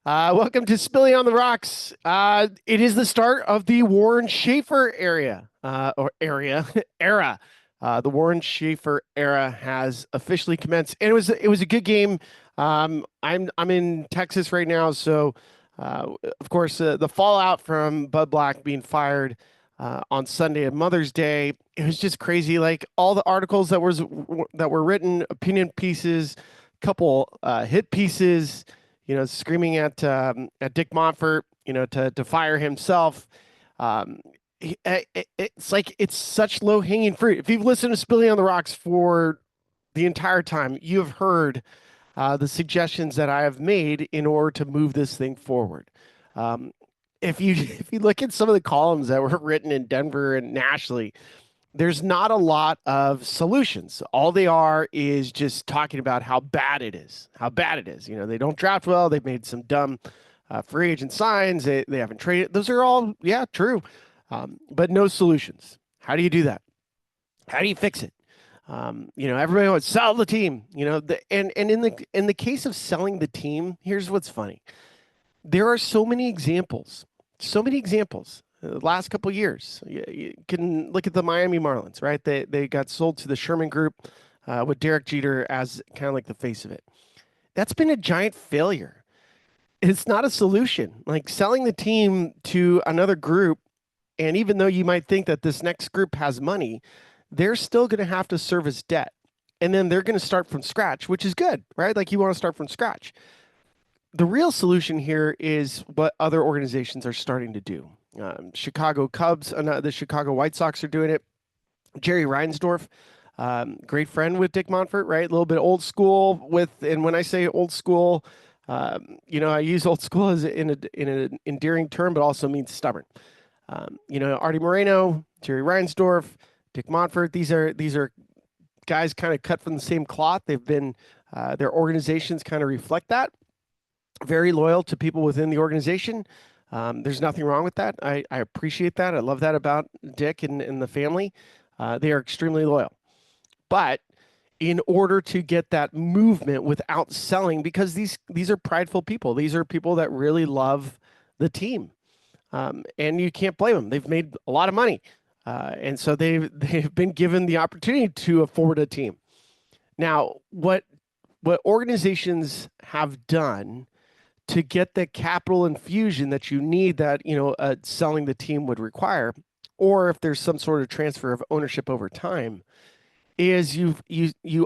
Welcome to Spilly on the Rocks. It is the start of the Warren Schaeffer era. The Warren Schaeffer era has officially commenced, and it was a good game. I'm in Texas right now, so of course the fallout from Bud Black being fired on Sunday of Mother's Day, it was just crazy. Like all the articles that were written, opinion pieces, couple hit pieces, screaming at Dick Montfort, to fire himself. Um, it's like it's such low hanging fruit. If you've listened to Spilly on the Rocks for the entire time, you have heard the suggestions that I have made in order to move this thing forward. Um, if you if you look at some of the columns that were written in Denver and nationally, there's not a lot of solutions. All they are is just talking about how bad it is, how bad it is. They don't draft well. They've made some dumb free agent signs. They haven't traded. Those are all, yeah, true, but no solutions. How do you do that? How do you fix it? Everybody wants to sell the team. And in the case of selling the team, here's what's funny. There are so many examples, so many examples the last couple of years. You can look at the Miami Marlins, right? They got sold to the Sherman Group with Derek Jeter as kind of like the face of it. That's been a giant failure. It's not a solution. Like selling the team to another group, and even though you might think that this next group has money, they're still going to have to service debt. And then they're going to start from scratch, which is good, right? Like you want to start from scratch. The real solution here is what other organizations are starting to do. Chicago Cubs, the Chicago White Sox are doing it. Jerry Reinsdorf, great friend with Dick Montfort, right? A little bit old school and when I say old school, I use old school as in an endearing term, but also means stubborn. Artie Moreno, Jerry Reinsdorf, Dick Montfort. These are guys kind of cut from the same cloth. They've been their organizations kind of reflect that. Very loyal to people within the organization. There's nothing wrong with that. I appreciate that. I love that about Dick and the family. They are extremely loyal. But in order to get that movement without selling, because these are prideful people. These are people that really love the team. And you can't blame them. They've made a lot of money. And so they've been given the opportunity to afford a team. Now, what organizations have done to get the capital infusion that you need that selling the team would require, or if there's some sort of transfer of ownership over time, is you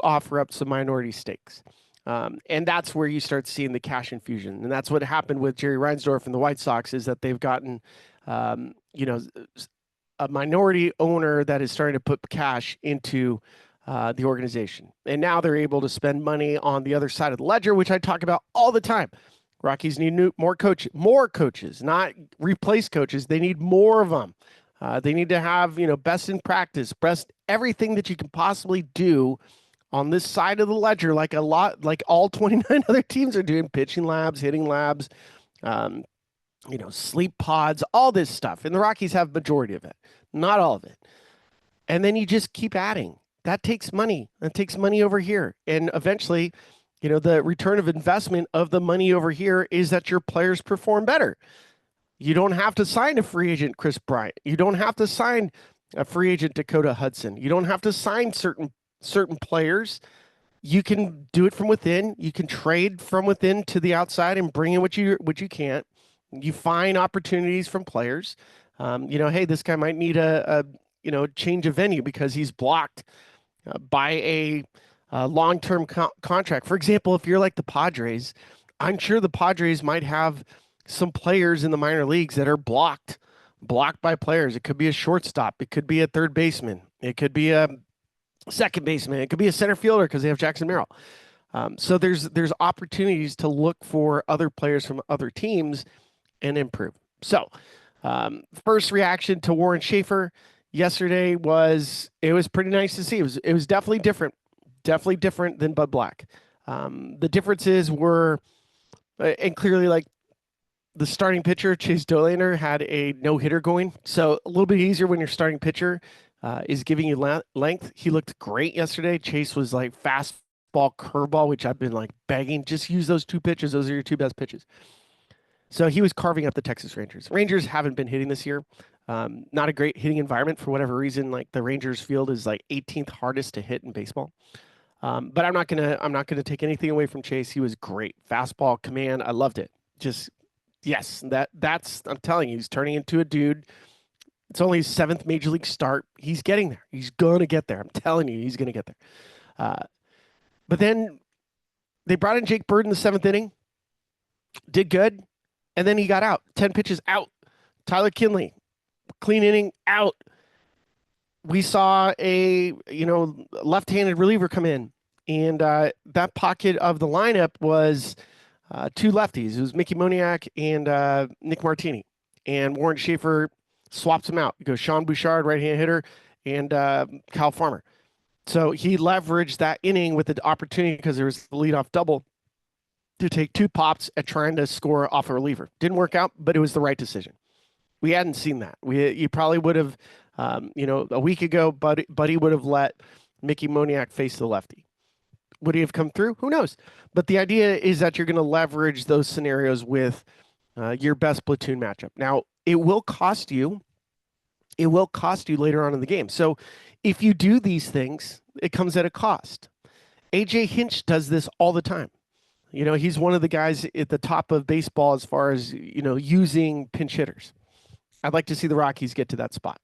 offer up some minority stakes, and that's where you start seeing the cash infusion, and that's what happened with Jerry Reinsdorf and the White Sox is that they've gotten a minority owner that is starting to put cash into the organization, and now they're able to spend money on the other side of the ledger, which I talk about all the time. Rockies need more coaches, not replace coaches. They need more of them. They need to have, best in practice, best everything that you can possibly do on this side of the ledger, like all 29 other teams are doing, pitching labs, hitting labs, sleep pods, all this stuff. And the Rockies have majority of it, not all of it. And then you just keep adding. That takes money. That takes money over here. And eventually, the return of investment of the money over here is that your players perform better. You don't have to sign a free agent, Chris Bryant. You don't have to sign a free agent, Dakota Hudson. You don't have to sign certain players. You can do it from within. You can trade from within to the outside and bring in what you can't. You find opportunities from players. Hey, this guy might need a change of venue because he's blocked by a long-term contract. For example, if you're like the Padres, I'm sure the Padres might have some players in the minor leagues that are blocked by players. It could be a shortstop. It could be a third baseman. It could be a second baseman. It could be a center fielder because they have Jackson Merrill. So there's opportunities to look for other players from other teams and improve. So first reaction to Warren Schaeffer yesterday was pretty nice to see. It was definitely different than Bud Black. The differences were, and clearly, like the starting pitcher, Chase Dollander, had a no-hitter going. So a little bit easier when your starting pitcher is giving you length. He looked great yesterday. Chase was like fast fastball, curveball, which I've been like begging, just use those two pitches. Those are your two best pitches. So he was carving up the Texas Rangers. Rangers haven't been hitting this year. Not a great hitting environment for whatever reason. Like the Rangers field is like 18th hardest to hit in baseball. But I'm not gonna take anything away from Chase. He was great. Fastball, command, I loved it. Just yes, that's I'm telling you, he's turning into a dude. It's only his seventh major league start. He's getting there. He's gonna get there. I'm telling you, he's gonna get there. But then they brought in Jake Bird in the seventh inning, did good, and then he got out. 10 pitches out. Tyler Kinley, clean inning, out. We saw a left-handed reliever come in, and that pocket of the lineup was two lefties. It was Mickey Moniak and Nick Martini, and Warren Schaeffer swaps them out. It goes Sean Bouchard, right-hand hitter, and Kyle Farmer. So he leveraged that inning with the opportunity, because there was the leadoff double, to take two pops at trying to score off a reliever. Didn't work out, but it was the right decision. We hadn't seen that. You probably would have, a week ago, Buddy would have let Mickey Moniak face the lefty. Would he have come through? Who knows? But the idea is that you're going to leverage those scenarios with your best platoon matchup. Now, it will cost you. It will cost you later on in the game. So if you do these things, it comes at a cost. AJ Hinch does this all the time. He's one of the guys at the top of baseball as far as, using pinch hitters. I'd like to see the Rockies get to that spot.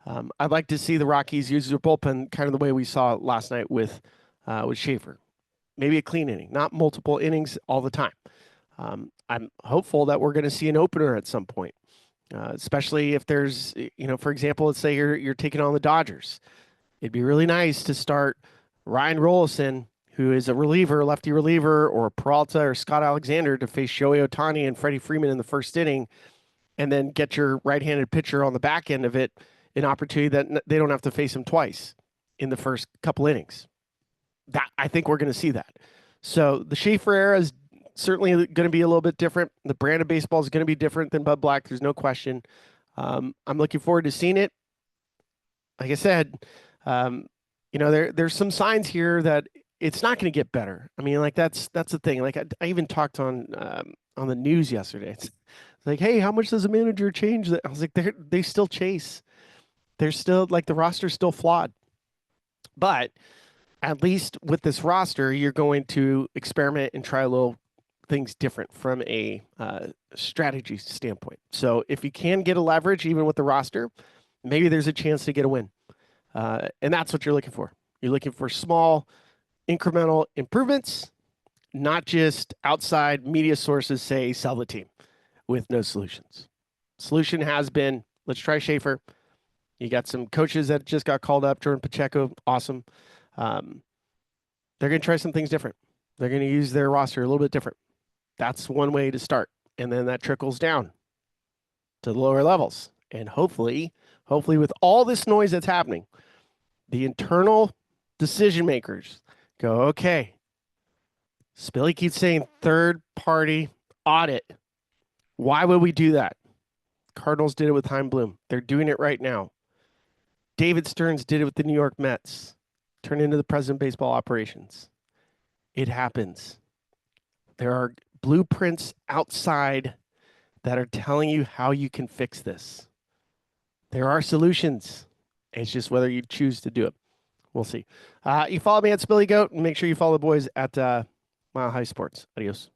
I'd like to see the Rockies use their bullpen kind of the way we saw last night with Schaeffer. Maybe a clean inning, not multiple innings all the time. I'm hopeful that we're going to see an opener at some point, especially if there's, for example, let's say you're taking on the Dodgers. It'd be really nice to start Ryan Rolison, who is a reliever, lefty reliever, or Peralta or Scott Alexander, to face Shohei Ohtani and Freddie Freeman in the first inning, and then get your right-handed pitcher on the back end of it an opportunity that they don't have to face him twice in the first couple innings. I think we're going to see that. So the Schaeffer era is certainly going to be a little bit different. The brand of baseball is going to be different than Bud Black. There's no question. I'm looking forward to seeing it. Like I said, there's some signs here that it's not going to get better. I mean, like that's the thing. Like I even talked on the news yesterday. It's like, hey, how much does a manager change? I was like, they still chase. They're still like the roster's still flawed. But at least with this roster, you're going to experiment and try a little things different from a strategy standpoint. So if you can get a leverage even with the roster, maybe there's a chance to get a win. And that's what you're looking for. You're looking for small, incremental improvements, not just outside media sources say sell the team with no solutions. Solution has been, let's try Schaeffer. You got some coaches that just got called up. Jordan Pacheco, awesome. They're going to try some things different. They're going to use their roster a little bit different. That's one way to start. And then that trickles down to the lower levels. And hopefully with all this noise that's happening, the internal decision makers go, okay, Spilly keeps saying third-party audit. Why would we do that? Cardinals did it with Chaim Bloom. They're doing it right now. David Stearns did it with the New York Mets. Turned into the president of baseball operations. It happens. There are blueprints outside that are telling you how you can fix this. There are solutions. It's just whether you choose to do it. We'll see. You follow me at Spilly Goat, and make sure you follow the boys at Mile High Sports. Adios.